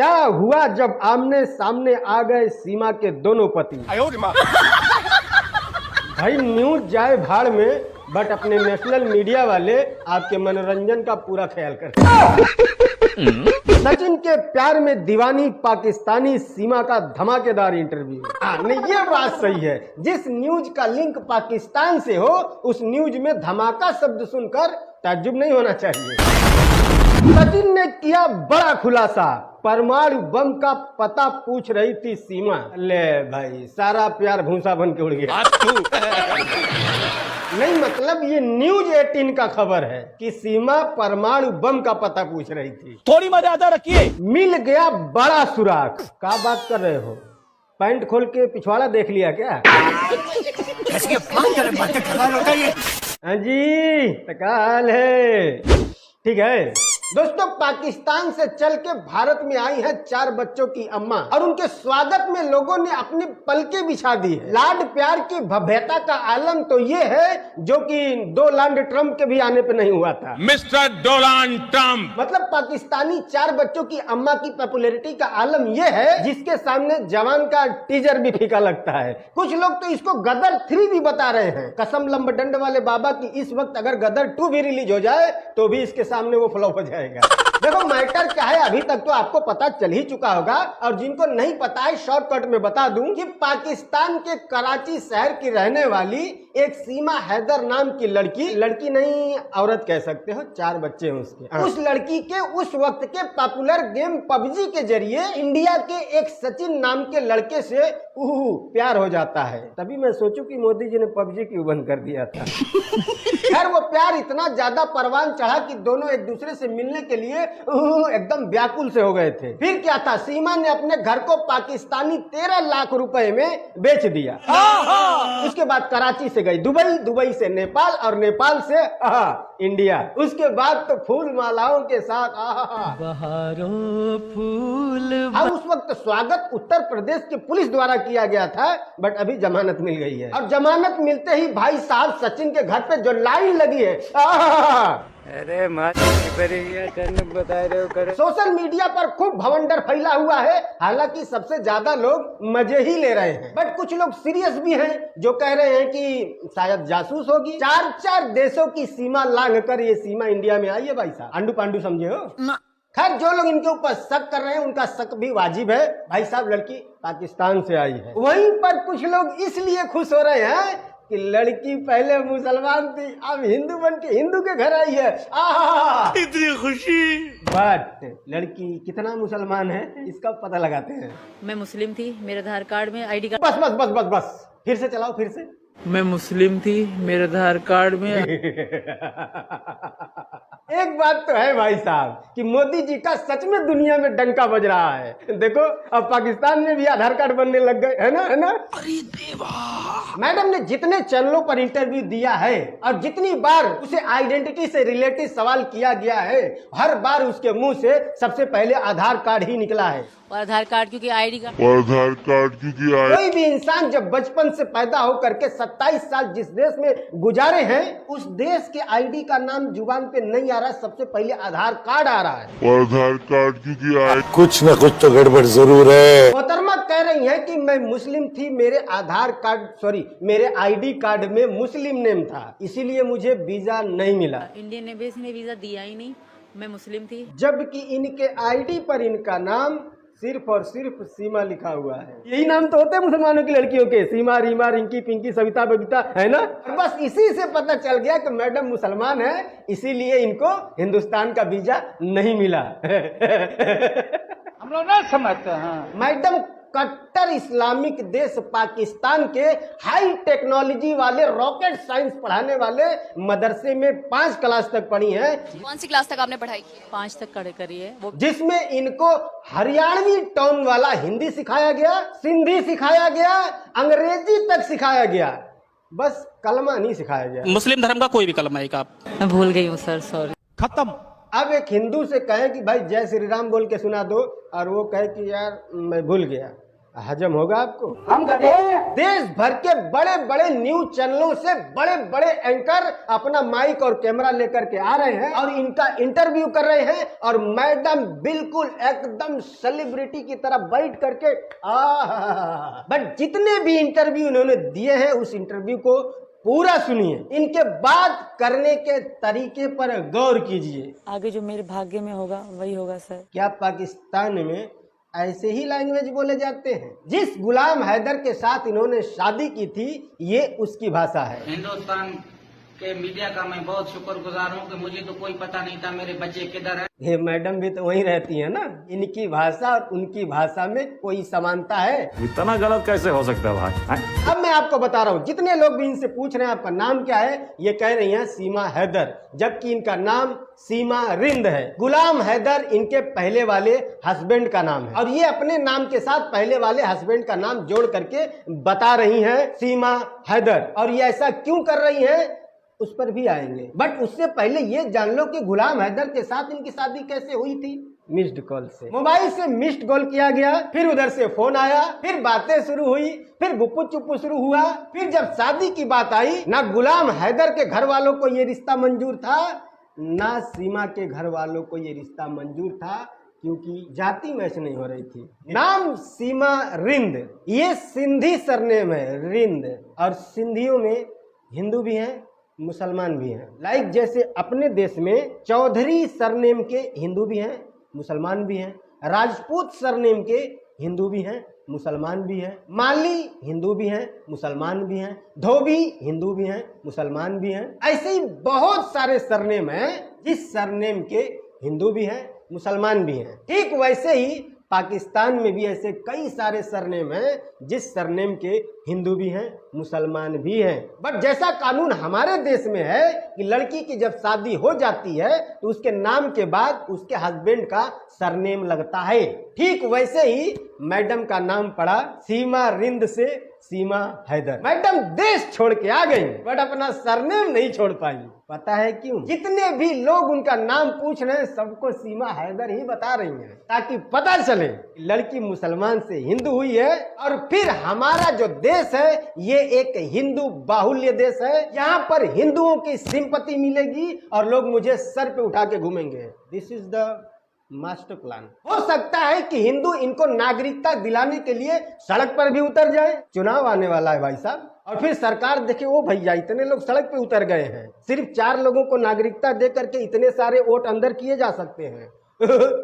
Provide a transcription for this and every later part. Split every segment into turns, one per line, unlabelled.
क्या हुआ जब आमने सामने आ गए सीमा के दोनों पति। भाई न्यूज जाए भाड़ में, बट अपने नेशनल मीडिया वाले आपके मनोरंजन का पूरा ख्याल करते हैं। सचिन के प्यार में दीवानी पाकिस्तानी सीमा का धमाकेदार इंटरव्यू। नहीं ये बात सही है, जिस न्यूज का लिंक पाकिस्तान से हो उस न्यूज में धमाका शब्द सुनकर ताज्जुब नहीं होना चाहिए। सचिन ने किया बड़ा खुलासा, परमाणु बम का पता पूछ रही थी सीमा। ले भाई सारा प्यार भूसा बन के उड़ गया। नहीं मतलब ये न्यूज 18 का खबर है कि सीमा परमाणु बम का पता पूछ रही थी।
थोड़ी मर्यादा रखिए।
मिल गया बड़ा सुराग। क्या बात कर रहे हो, पैंट खोल के पिछवाड़ा देख लिया क्या? हाँ जी तकाल है, ठीक है। दोस्तों पाकिस्तान से चल के भारत में आई है 4 बच्चों की अम्मा और उनके स्वागत में लोगों ने अपनी पलकें बिछा दी है। लाड प्यार की भव्यता का आलम तो ये है जो कि डोनाल्ड ट्रंप के भी आने पे नहीं हुआ था।
मिस्टर डोनाल्ड ट्रंप
मतलब पाकिस्तानी 4 बच्चों की अम्मा की पॉपुलैरिटी का आलम ये है जिसके सामने जवान का टीजर भी फीका लगता है। कुछ लोग तो इसको गदर 3 भी बता रहे हैं। कसम लंबडंड वाले बाबा की इस वक्त अगर गदर 2 भी रिलीज हो जाए तो भी इसके सामने वो फ्लॉप हो जाए। देखो मैटर क्या है अभी तक तो आपको पता चल ही चुका होगा, और जिनको नहीं पता है शॉर्टकट में बता दूं कि पाकिस्तान के कराची शहर की रहने वाली एक सीमा हैदर नाम की लड़की नहीं औरत कह सकते हो, 4 बच्चे हैं उसके। उस लड़की के उस वक्त के पॉपुलर गेम पबजी के जरिए इंडिया के एक सचिन नाम के लड़के से प्यार हो जाता है। तभी मैं सोचूं कि मोदी जी ने पबजी क्यों बंद कर दिया था। खैर वो प्यार इतना ज्यादा परवान चढ़ा कि दोनों एक दूसरे से मिलने के लिए एकदम व्याकुल से हो गए थे। फिर क्या था, सीमा ने अपने घर को पाकिस्तानी 13 लाख रुपए में बेच दिया। उसके बाद कराची से गई दुबई, दुबई से नेपाल और नेपाल से इंडिया। उसके बाद तो फूल मालाओं के साथ
बहारों फूल।
अब उस वक्त स्वागत उत्तर प्रदेश की पुलिस द्वारा किया गया था, बट अभी जमानत मिल गई है। और जमानत मिलते ही भाई साहब सचिन के घर पे जो लाइन लगी है,
अरे बता रहे हो करे।
सोशल मीडिया पर खूब भवंडर फैला हुआ है। हालांकि सबसे ज्यादा लोग मजे ही ले रहे हैं, बट कुछ लोग सीरियस भी हैं जो कह रहे हैं कि शायद जासूस होगी। 4 देशों की सीमा लांघ कर ये सीमा इंडिया में आई है भाई साहब। अंडू पांडू समझे हो। खैर जो लोग इनके ऊपर शक कर रहे हैं उनका शक भी वाजिब है। भाई साहब लड़की पाकिस्तान से आई है। वहीं पर कुछ लोग इसलिए खुश हो रहे हैं कि लड़की पहले मुसलमान थी, अब हिंदू बन के हिंदू के घर आई है।
इतनी खुशी।
बट लड़की कितना मुसलमान है इसका पता लगाते हैं।
मैं मुस्लिम थी, मेरे आधार कार्ड में ID कार्ड।
बस बस बस बस बस फिर से चलाओ फिर से।
मैं मुस्लिम थी, मेरे आधार कार्ड में।
एक बात तो है भाई साहब कि मोदी जी का सच में दुनिया में डंका बज रहा है। देखो अब पाकिस्तान में भी आधार कार्ड बनने लग गए, है ना, है ना।
अरे देवा।
मैडम ने जितने चैनलों पर इंटरव्यू दिया है और जितनी बार उसे आइडेंटिटी से रिलेटेड सवाल किया गया है, हर बार उसके मुंह से सबसे पहले आधार कार्ड ही निकला है।
और आधार कार्ड क्योंकि ID कार्ड।
कोई भी इंसान जब बचपन से पैदा होकर के 27 साल जिस देश में गुजारे हैं उस देश के ID का नाम जुबान पे नहीं आ रहा, सबसे पहले आधार कार्ड आ रहा है।
आधार कार्ड क्योंकि कुछ न कुछ तो गड़बड़ जरूर है।
मोहतरमा कह रही है कि मैं मुस्लिम थी, मेरे आधार कार्ड मेरे ID कार्ड में मुस्लिम नेम था, इसीलिए मुझे वीजा नहीं मिला।
इंडियन एम्बेसी ने वीजा दिया ही नहीं, मैं मुस्लिम थी।
जबकि इनके ID पर इनका नाम सिर्फ और सिर्फ सीमा लिखा हुआ है। यही नाम तो होते हैं मुसलमानों की लड़कियों के, सीमा, रीमा, रिंकी, पिंकी, सविता, बबीता, है ना। बस इसी से पता चल गया कि मैडम मुसलमान है, इसीलिए इनको हिंदुस्तान का वीजा नहीं मिला।
हम लोग ना समझते हैं।
मैडम कट्टर इस्लामिक देश पाकिस्तान के हाई टेक्नोलॉजी वाले रॉकेट साइंस पढ़ाने वाले मदरसे में 5 क्लास तक पढ़ी हैं।
कौन सी क्लास तक आपने पढ़ाई की?
5 तक करी है वो,
जिसमें इनको हरियाणवी टोन वाला हिंदी सिखाया गया, सिंधी सिखाया गया, अंग्रेजी तक सिखाया गया, बस कलमा नहीं सिखाया गया।
मुस्लिम धर्म का कोई भी कलमा एक आप।
मैं भूल गई हूँ सर, सॉरी।
खत्म।
अब एक हिंदू से कहे कि भाई जय श्री राम बोल के सुना दो, और वो कहे कि यार मैं भूल गया, हजम होगा आपको? हम देश भर के बड़े बड़े न्यूज चैनलों से बड़े बड़े एंकर अपना माइक और कैमरा लेकर के आ रहे हैं और इनका इंटरव्यू कर रहे हैं और मैडम बिल्कुल एकदम सेलिब्रिटी की तरह बैठ करके बट जितने भी इंटरव्यू इन्होंने दिए हैं उस इंटरव्यू को पूरा सुनिए, इनके बात करने के तरीके पर गौर कीजिए।
आगे जो मेरे भाग्य में होगा वही होगा सर।
क्या पाकिस्तान में ऐसे ही लैंग्वेज बोले जाते हैं? जिस गुलाम हैदर के साथ इन्होंने शादी की थी ये उसकी भाषा है।
हिंदुस्तान के मीडिया का मैं बहुत शुक्रगुजार हूँ कि मुझे तो कोई पता नहीं था मेरे बच्चे किधर है।
ये मैडम भी तो वहीं रहती है ना। इनकी भाषा और उनकी भाषा में कोई समानता है?
इतना गलत कैसे हो सकता है भाई?
अब मैं आपको बता रहा हूँ, जितने लोग भी इनसे पूछ रहे हैं आपका नाम क्या है, ये कह रही हैं सीमा हैदर, जबकि इनका नाम सीमा रिंद है। गुलाम हैदर इनके पहले वाले हस्बैंड का नाम है और ये अपने नाम के साथ पहले वाले हस्बैंड का नाम जोड़ करके बता रही हैं सीमा हैदर। और ये ऐसा क्यों कर रही हैं उस पर भी आएंगे, बट उससे पहले ये जान लो कि गुलाम हैदर के साथ इनकी शादी कैसे हुई थी। मिस्ड कॉल से, मोबाइल से मिस्ड कॉल किया गया, फिर उधर से फोन आया, फिर बातें शुरू हुई, फिर गुप्पू चुप्पू शुरू हुआ। फिर जब शादी की बात आई, ना गुलाम हैदर के घर वालों को ये रिश्ता मंजूर था, ना सीमा के घर वालों को ये रिश्ता मंजूर था, क्योंकि जाति मैच नहीं हो रही थी। नाम सीमा रिंद, ये सिंधी सरनेम है रिंद, और सिंधियों में हिंदू भी हैं मुसलमान भी हैं। लाइक जैसे अपने देश में चौधरी सरनेम के हिंदू भी हैं मुसलमान भी हैं, राजपूत सरनेम के हिंदू भी हैं मुसलमान भी हैं, माली हिंदू भी हैं मुसलमान भी हैं, धोबी हिंदू भी हैं मुसलमान भी हैं। ऐसे ही बहुत सारे सरनेम हैं जिस सरनेम के हिंदू भी हैं मुसलमान भी हैं। ठीक वैसे ही पाकिस्तान में भी ऐसे कई सारे सरनेम हैं जिस सरनेम के हिंदू भी हैं मुसलमान भी हैं। बट जैसा कानून हमारे देश में है कि लड़की की जब शादी हो जाती है तो उसके नाम के बाद उसके हस्बैंड का सरनेम लगता है, ठीक वैसे ही मैडम का नाम पड़ा सीमा रिंद से सीमा हैदर। मैडम देश छोड़ के आ गई बट अपना सरनेम नहीं छोड़ पाई। पता है क्यों? जितने भी लोग उनका नाम पूछ रहे हैं सबको सीमा हैदर ही बता रही हैं, ताकि पता चले लड़की मुसलमान से हिंदू हुई है। और फिर हमारा जो देश है ये एक हिंदू बाहुल्य देश है, यहाँ पर हिंदुओं की सिंपैथी मिलेगी और लोग मुझे सर पे उठा के घूमेंगे। This is the master plan. हो सकता है कि हिंदू इनको नागरिकता दिलाने के लिए सड़क पर भी उतर जाए। चुनाव आने वाला है भाई साहब, और फिर सरकार देखे ओ भैया इतने लोग सड़क पे उतर गए हैं, सिर्फ 4 लोगों को नागरिकता दे करके इतने सारे वोट अंदर किए जा सकते हैं।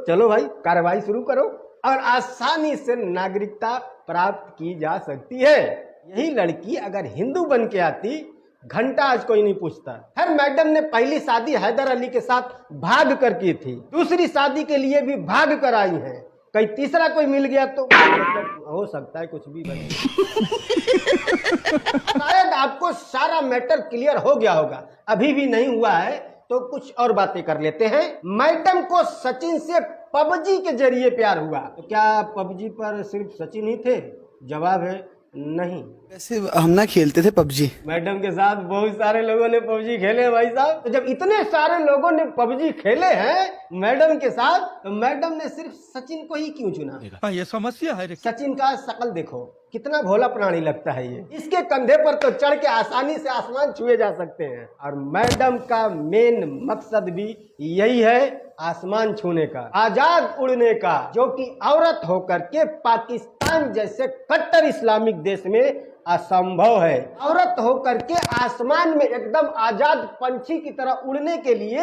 चलो भाई कार्रवाई शुरू करो और आसानी से नागरिकता प्राप्त की जा सकती है। यही लड़की अगर हिंदू बन के आती घंटा आज कोई नहीं पूछता। हर मैडम ने पहली शादी हैदर अली के साथ भाग कर की थी, दूसरी शादी के लिए भी भाग कर आई है, कहीं तीसरा कोई मिल गया तो हो सकता है कुछ भी बने। शायद आपको सारा मैटर क्लियर हो गया होगा, अभी भी नहीं हुआ है तो कुछ और बातें कर लेते हैं। मैडम को सचिन से पबजी के जरिए प्यार हुआ, तो क्या पबजी पर सिर्फ सचिन ही थे? जवाब है नहीं।
वैसे हम ना खेलते थे पबजी।
मैडम के साथ बहुत सारे लोगों ने पबजी खेले भाई साहब। तो जब इतने सारे लोगों ने पबजी खेले हैं मैडम के साथ, तो मैडम ने सिर्फ सचिन को ही क्यों चुना?
ये समस्या है।
सचिन का शकल देखो, कितना भोला प्राणी लगता है ये। इसके कंधे पर तो चढ़ के आसानी से आसमान छुए जा सकते हैं। और मैडम का मेन मकसद भी यही है, आसमान छूने का, आजाद उड़ने का, जो कि औरत होकर के पाकिस्तान जैसे कट्टर इस्लामिक देश में असंभव है। औरत होकर के आसमान में एकदम आजाद पंछी की तरह उड़ने के लिए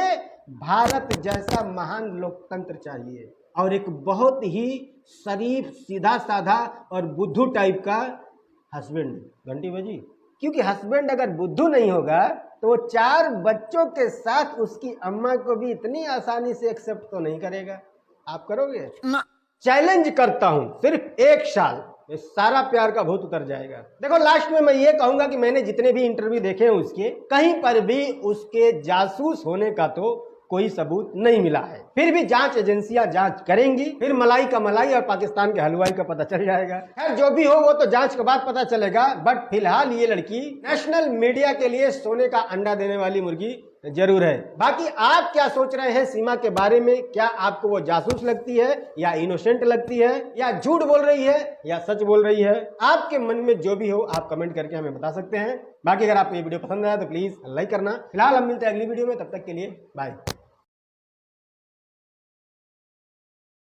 भारत जैसा महान लोकतंत्र चाहिए और एक बहुत ही शरीफ सीधा साधा और बुद्धू टाइप का हस्बैंड। घंटी बजी, क्योंकि हस्बैंड अगर बुद्धू नहीं होगा तो वो 4 बच्चों के साथ उसकी अम्मा को भी इतनी आसानी से एक्सेप्ट तो नहीं करेगा। आप करोगे? चैलेंज करता हूं, सिर्फ 1 साल ये सारा प्यार का भूत उतर जाएगा। देखो लास्ट में मैं ये कहूंगा कि मैंने जितने भी इंटरव्यू देखे हैं उसके, कहीं पर भी उसके जासूस होने का तो कोई सबूत नहीं मिला है। फिर भी जांच एजेंसियां जांच करेंगी, फिर मलाई का मलाई और पाकिस्तान के हलवाई का पता चल जाएगा। खैर जो भी हो वो तो जांच के बाद पता चलेगा। बट फिलहाल ये लड़की नेशनल मीडिया के लिए सोने का अंडा देने वाली मुर्गी जरूर है। बाकी आप क्या सोच रहे हैं सीमा के बारे में? क्या आपको वो जासूस लगती है या इनोसेंट लगती है या झूठ बोल रही है या सच बोल रही है? आपके मन में जो भी हो आप कमेंट करके हमें बता सकते हैं। बाकी अगर आपको ये वीडियो पसंद आया तो प्लीज लाइक करना। फिलहाल हम मिलते हैं अगली वीडियो में, तब तक के लिए बाय।